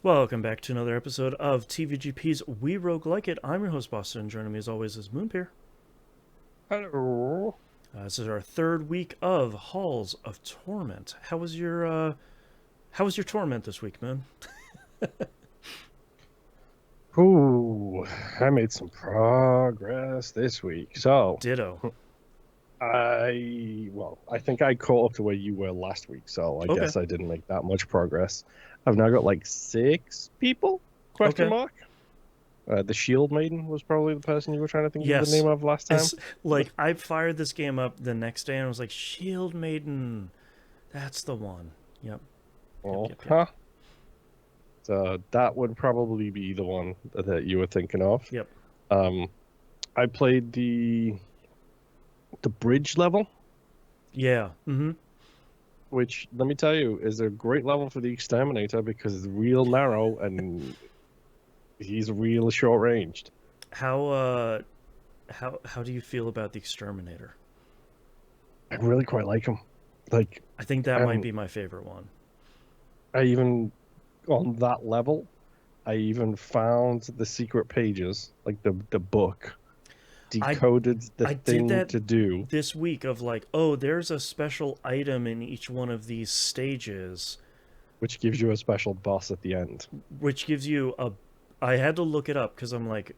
Welcome back to another episode of TVGP's We Roguelike It. I'm your host, Boston. Joining me as always is Moonpear. Hello. This is our third week of Halls of Torment. How was your torment this week, Moon? Ooh, I made some progress this week. So, Ditto. I think I caught up to where you were last week. So I Okay. guess I didn't make that much progress. I've now got like six people? Question Okay. mark. The Shield Maiden was probably the person you were trying to think of the Yes. name of last time. As like I fired this game up the next day and I was like, Shield Maiden. That's the one. Yep. Yep. Oh, Yep. Yep. huh. So that would probably be the one that you were thinking of. Yep. Um, I played the bridge level, Yeah. Mm-hmm. which let me tell you is a great level for the exterminator because it's real narrow and he's real short ranged. How do you feel about the Exterminator? I really quite like him. Like, I think that might and be my favorite one. I even on that level, I even found the secret pages, like the book, I decoded the I did thing that to do, this week of like, oh, there's a special item in each one of these stages, which gives you a special boss at the end. which gives you a. I had to look it up because I'm like,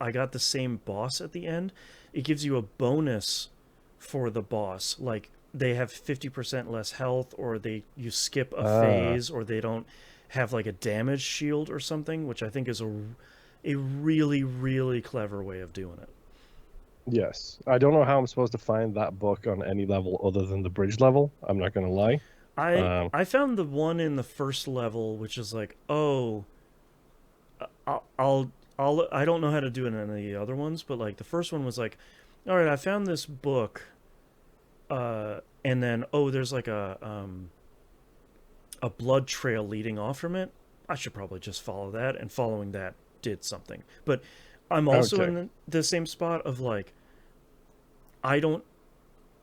I got the same boss at the end. It gives you a bonus for the boss. Like they have 50% less health, or you skip a Ah, phase, or they don't have like a damage shield or something, which I think is a really really clever way of doing it. yes. I don't know how I'm supposed to find that book on any level other than the bridge level. I'm not gonna lie. I Um, I found the one in the first level, which is like, oh, I don't know how to do it in any of the other ones, but like the first one was like, all right, I found this book, and then oh, there's like a blood trail leading off from it. I should probably just follow that, and following that did something. But I'm also okay. in the same spot of like, I don't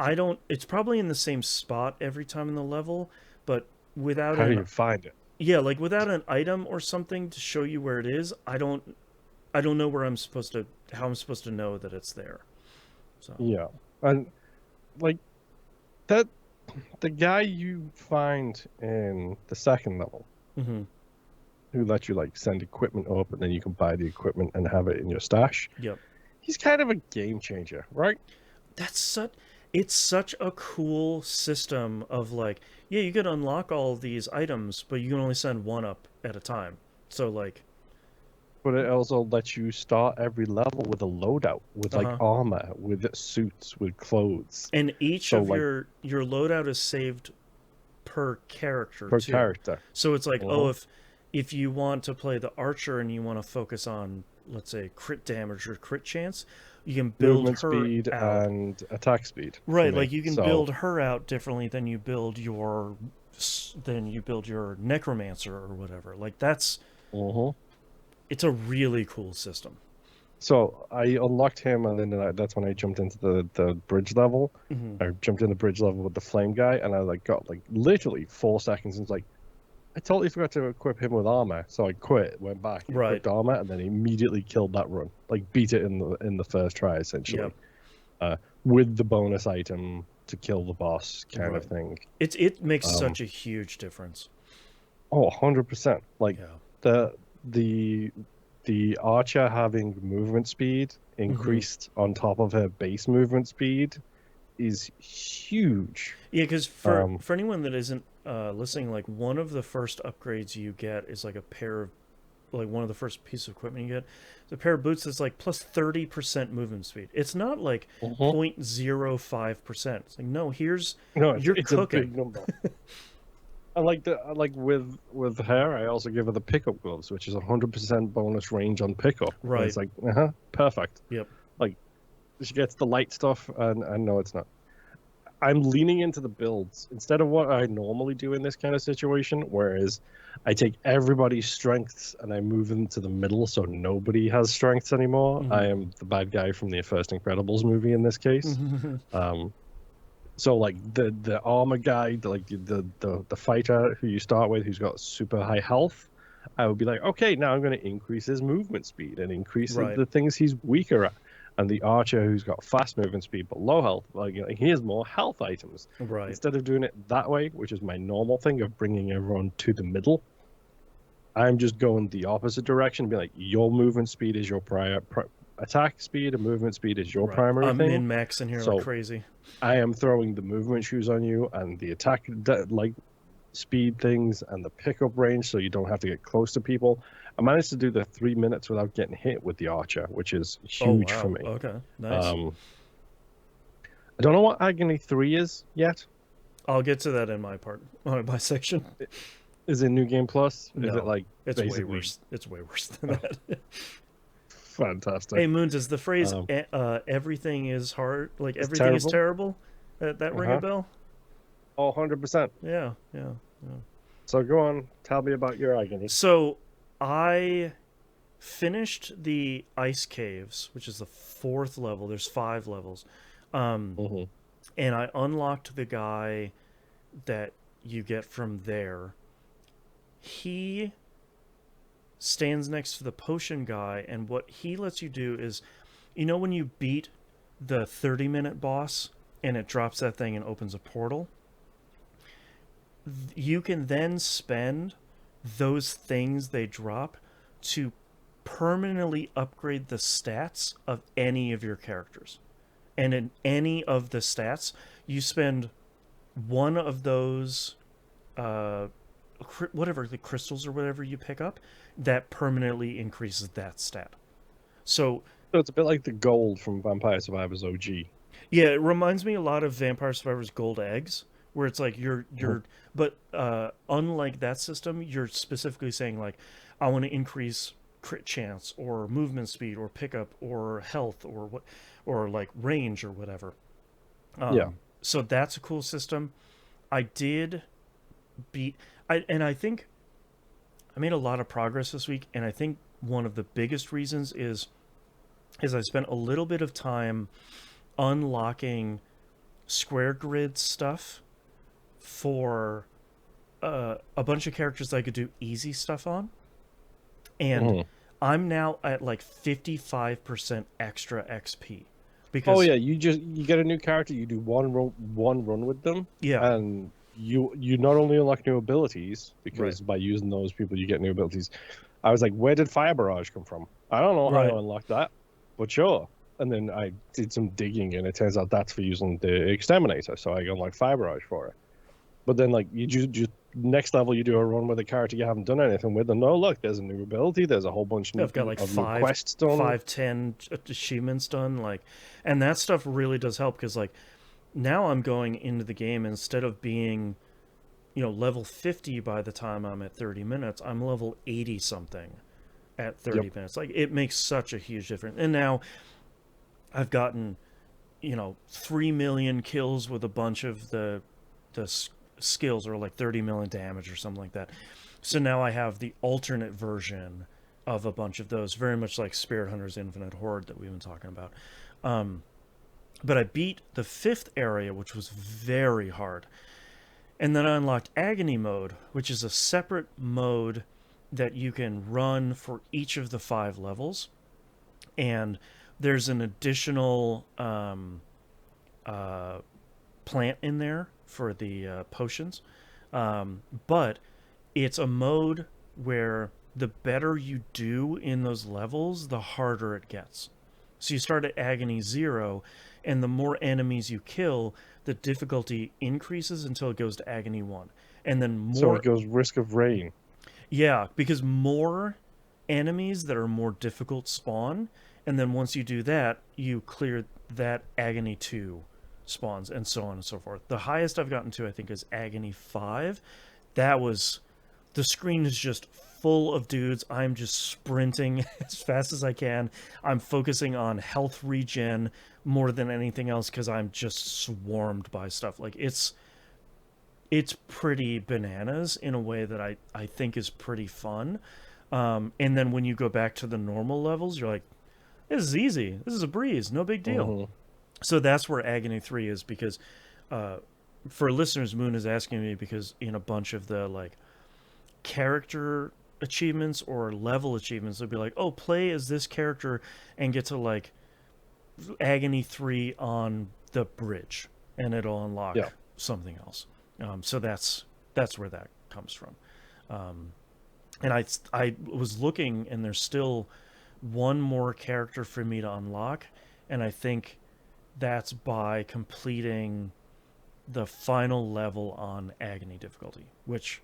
I don't. It's probably in the same spot every time in the level, but without How do an you find it? yeah, like without an item or something to show you where it is, I don't know where I'm supposed to how I'm supposed to know that it's there. So, Yeah. And like that the guy you find in the second level hmm who lets you like send equipment up and then you can buy the equipment and have it in your stash. yep. He's kind of a game changer, right? That's such it's such a cool system of like, yeah, you can unlock all of these items, but you can only send one up at a time. So like, But it also lets you start every level with a loadout, with like uh-huh. armor, with suits, with clothes. And each So of like your loadout is saved per character per too. character. So it's like, oh, Hmm. if you want to play the archer and you want to focus on, let's say, crit damage or crit chance, you can build Movement her speed out. and attack speed for Right, me. like you can So build her out differently than you build your necromancer or whatever. Like mhm. it's a really cool system. So I unlocked him, and then that's when I jumped into the bridge level. hmm I jumped in the bridge level with the flame guy, and I like got like literally 4 seconds, and it's like I totally forgot to equip him with armor. So I quit, went back, Right. equipped armor, and then immediately killed that run. Like beat it in the first try, Yep. essentially, with the bonus item to kill the boss kind of Right. thing. It makes Um, such a huge difference. oh, 100%. Like Yeah. the the the archer having movement speed hmm increased on top of her base movement speed is huge. Yeah, because Um, for anyone that isn't listening, like one of the first upgrades you get is like a pair of like one of the first pieces of equipment you get is a pair of boots that's like plus 30% movement speed. It's not like mhm. 0.05%. It's like, no, here's No, you're it's a cooking. big number. I like with her, I also give her the pickup gloves, which is 100% bonus range on pickup. And Right. it's like, perfect. Yep. Like she gets the light stuff, and no, it's not. I'm leaning into the builds instead of what I normally do in this kind of situation, whereas I take everybody's strengths and I move them to the middle so nobody has strengths anymore. I hmm am the bad guy from the first Incredibles movie in this case. Um, so like the armor guy, the fighter who you start with, who's got super high health, I would be like, okay, now I'm going to increase his movement speed and increase Right. the things he's weaker at. And the archer who's got fast movement speed but low health, like, he has more health items. Right. Instead of doing it that way, which is my normal thing of bringing everyone to the middle, I'm just going the opposite direction. Be like, your movement speed is your attack speed, and movement speed is your Right. primary I'm thing. min-maxing here like So crazy. I am throwing the movement shoes on you and the attack like speed things and the pickup range, so you don't have to get close to people. I managed to do the 3 minutes without getting hit with the archer, which is Oh, huge for wow. me. Okay. Nice. Um, I don't know what Agony 3 is yet. I'll get to that in my part, my section. Is it New Game Plus? Is it No, like it's way basically worse. It's way worse than that. fantastic? Hey, Moon, does the phrase Um, "everything is hard," like it's everything is terrible. terrible, that ring a Uh-huh. bell? Oh, 100%. Yeah, yeah, yeah. So go on, tell me about your Agony. So I finished the ice caves, which is the fourth level. There's 5 levels, um, Hmm. and I unlocked the guy that you get from there. He stands next to the potion guy, and what he lets you do is, when you beat the 30-minute boss and it drops that thing and opens a portal, you can then spend those things they drop to permanently upgrade the stats of any of your characters. And in any of the stats, you spend one of those uh whatever the crystals or whatever you pick up that permanently increases that stat. So So it's a bit like the gold from Vampire Survivors OG. yeah, it reminds me a lot of Vampire Survivors Gold Eggs, where it's like Mhm. but unlike that system, you're specifically saying like, I want to increase crit chance or movement speed or pickup or health or what, or like range or whatever. Yeah. So that's a cool system. I did beat I think I made a lot of progress this week, and I think one of the biggest reasons is I spent a little bit of time unlocking square grid stuff for a bunch of characters that I could do easy stuff on, and Mhm. I'm now at like 55% extra XP Oh because yeah, you get a new character, you do one run with them, yeah, and you not only unlock new abilities right, because by using those people you get new abilities. I was like, where did Fire Barrage come from? I don't know how I right, unlocked that, but sure. And then I did some digging, and it turns out that's for using the Exterminator, so I unlocked Fire Barrage for it. But then, like, you just next level, you do a run with a character you haven't done anything with, and no, look, there's a new ability, there's a whole bunch I've got like of new quests done. 10 achievements done, like, and that stuff really does help because like now I'm going into the game instead of being level 50 by the time I'm at 30 minutes, I'm level 80 something at Yep. 30 minutes. Like it makes such a huge difference. And now I've gotten 3 million kills with a bunch of the skills, or like 30 million damage or something like that. So now I have the alternate version of a bunch of those, very much like Spirit Hunter's Infinite Horde that we've been talking about. Um, but I beat the 5th area, which was very hard. And then I unlocked Agony Mode, which is a separate mode that you can run for each of the 5 levels. And there's an additional uh, plant in there for the potions. But it's a mode where the better you do in those levels, the harder it gets. So you start at Agony 0, and the more enemies you kill, the difficulty increases until it goes to Agony 1. And then So it more, goes Risk of Rain. yeah, because more enemies that are more difficult spawn, and then once you do that, you clear that Agony 2 spawns, and so on and so forth. The highest I've gotten to, I think, is Agony 5. That was the screen is just full of dudes. I'm just sprinting as fast as I can. I'm focusing on health regen more than anything else because I'm just swarmed by stuff. Like it's pretty bananas in a way that I think is pretty fun. And then when you go back to the normal levels, you're like, this is easy. This is a breeze. No big deal. Hmm. So that's where Agony 3 is because uh, for listeners, Moon is asking me because in a bunch of the like character achievements or level achievements. They'll be like, oh, play as this character and get to like Agony 3 on the bridge, and it'll Yeah. unlock something else. So that's where that comes from. Um, and I was looking, and there's still one more character for me to unlock, and I think that's by completing the final level on Agony difficulty, which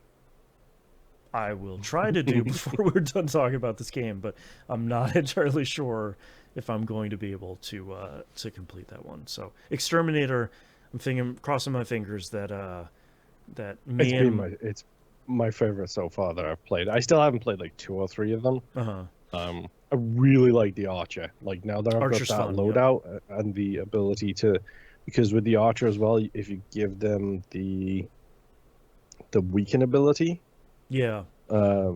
I will try to do before we're done talking about this game, but I'm not entirely sure if I'm going to be able to complete that one. So Exterminator, I'm thinking, crossing my fingers that that me and It's my favorite so far that I've played. I still haven't played like 2 or 3 of them. uh I really like the Archer. Like now that I've got Archer's that fun. Yep. loadout and the ability to, because with the Archer as well, if you give them the weaken ability, Yeah.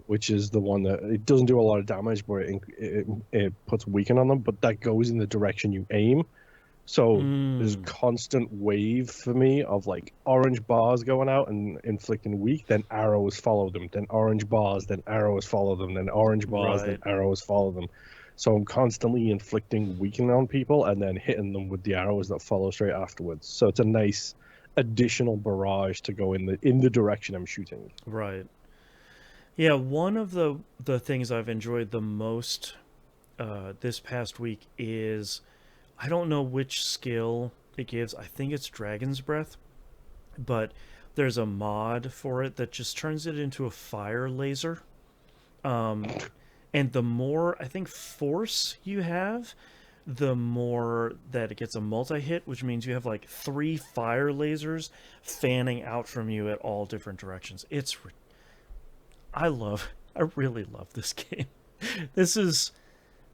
which is the one that it doesn't do a lot of damage, but it puts weaken on them, but that goes in the direction you aim. So there's Mm, constant wave for me of like orange bars going out and inflicting weak, then arrows follow them, then orange bars, then arrows follow them, then orange bars, then right. arrows follow them. So I'm constantly inflicting weakening on people and then hitting them with the arrows that follow straight afterwards. So it's a nice additional barrage to go in the direction I'm shooting. Right. Yeah, one of the things I've enjoyed the most this past week is, I don't know which skill it gives. I think it's Dragon's Breath, but there's a mod for it that just turns it into a fire laser. Um, and the more, I think, force you have, the more that it gets a multi-hit, which means you have like 3 fire lasers fanning out from you at all different directions. I really love this game. This is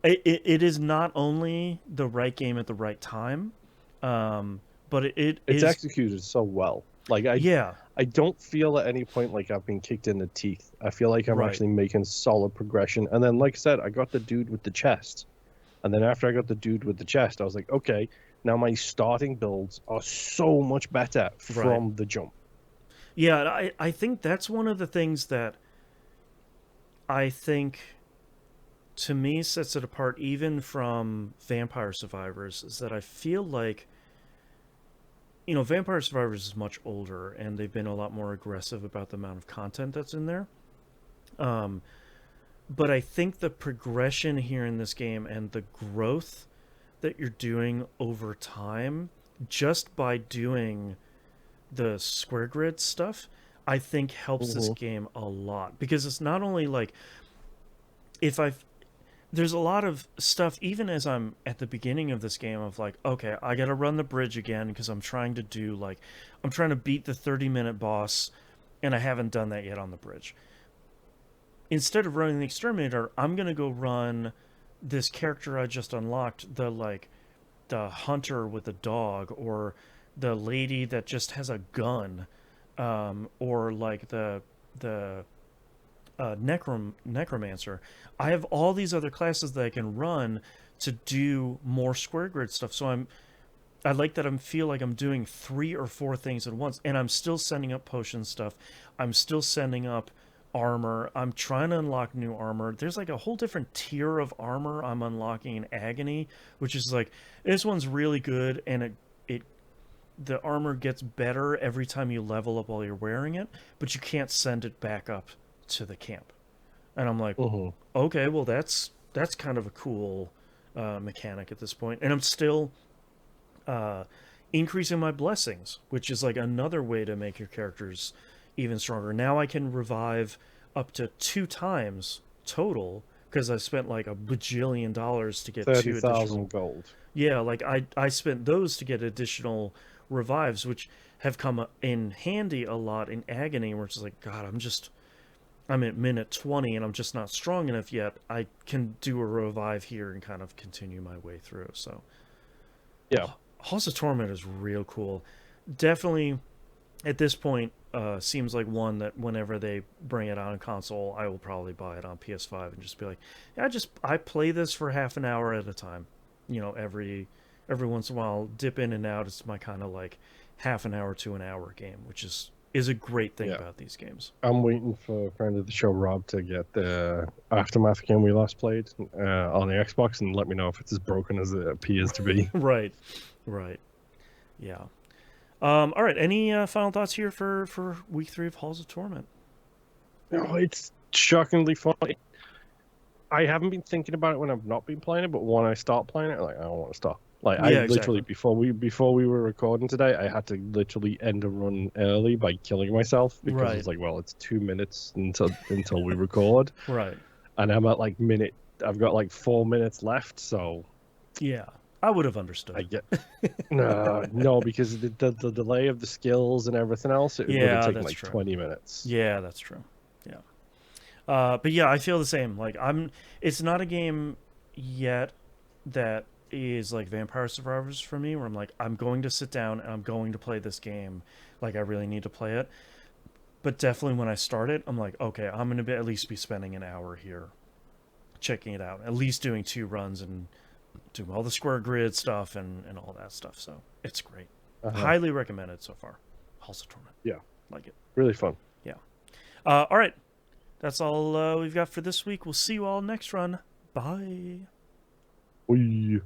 it is not only the right game at the right time, but it It's is, executed so well. Like yeah, I don't feel at any point like I've been kicked in the teeth. I feel like I'm right. actually making solid progression. And then, like I said, I got the dude with the chest. And then after I got the dude with the chest, I was like, okay, now my starting builds are so much better Right. from the jump. Yeah, I think that's one of the things that I think to me sets it apart even from Vampire Survivors, is that I feel like, Vampire Survivors is much older and they've been a lot more aggressive about the amount of content that's in there. Um, but I think the progression here in this game and the growth that you're doing over time just by doing the square grid stuff, I think helps this Hmm. game a lot, because it's not only like, if I've there's a lot of stuff even as I'm at the beginning of this game of like, okay, I got to run the bridge again because I'm trying to beat the 30-minute boss, and I haven't done that yet on the bridge. Instead of running the exterminator, I'm going to go run this character I just unlocked, the hunter with the dog, or the lady that just has a gun, or like the necromancer. I have all these other classes that I can run to do more square grid stuff. So I like that I feel like I'm doing 3 or 4 things at once, and I'm still sending up potion stuff. I'm still sending up armor. I'm trying to unlock new armor. There's like a whole different tier of armor I'm unlocking in Agony, which is like, this one's really good, and it the armor gets better every time you level up while you're wearing it, but you can't send it back up to the camp. And I'm like, Hmm. okay, well that's kind of a cool mechanic at this point, and I'm still uh, increasing my blessings, which is like another way to make your characters even stronger. Now I can revive up to 2 times total because I spent like a bajillion dollars to get 2 additional. 30,000 gold. Yeah, like I spent those to get additional revives, which have come in handy a lot in Agony, where it's like, God, I'm at minute 20 and I'm just not strong enough yet. I can do a revive here and kind of continue my way through. So Yeah. Halls of Torment is real cool. Definitely at this point, seems like one that whenever they bring it on console, I will probably buy it on PS5 and just be like, yeah, I play this for half an hour at a time. Every once in a while, dip in and out. It's my kind of like half an hour to an hour game, which is is a great thing Yeah. about these games. I'm waiting for friend of the show Rob to get the Aftermath game we last played on the Xbox and let me know if it's as broken as it appears to be. Right, right, yeah. All right. Any final thoughts here for week 3 of Halls of Torment? No, it's shockingly fun. I haven't been thinking about it when I've not been playing it, but when I start playing it, like I don't want to stop. Like I Yeah, literally exactly. before we were recording today, I had to literally end a run early by killing myself because Right, it's like, well, it's 2 minutes until we record, right. and I'm at like minute. I've got like 4 minutes left, so Yeah, I would have I understood. get no because the delay of the skills and everything else, it would have Yeah, taken that's like true. 20 minutes. Yeah, that's true. Yeah. But yeah, I feel the same. Like I'm. It's not a game yet that is like Vampire Survivors for me, where I'm like, I'm going to sit down and I'm going to play this game. Like I really need to play it. But definitely when I start it, I'm like, okay, I'm gonna at least be spending an hour here checking it out. At least doing 2 runs and doing all the square grid stuff and all that stuff. So it's great. Uh-huh. Highly recommended so far. Halls of Torment. Yeah, Like it. really fun. Yeah. All right. That's all we've got for this week. We'll see you all next run. Bye. We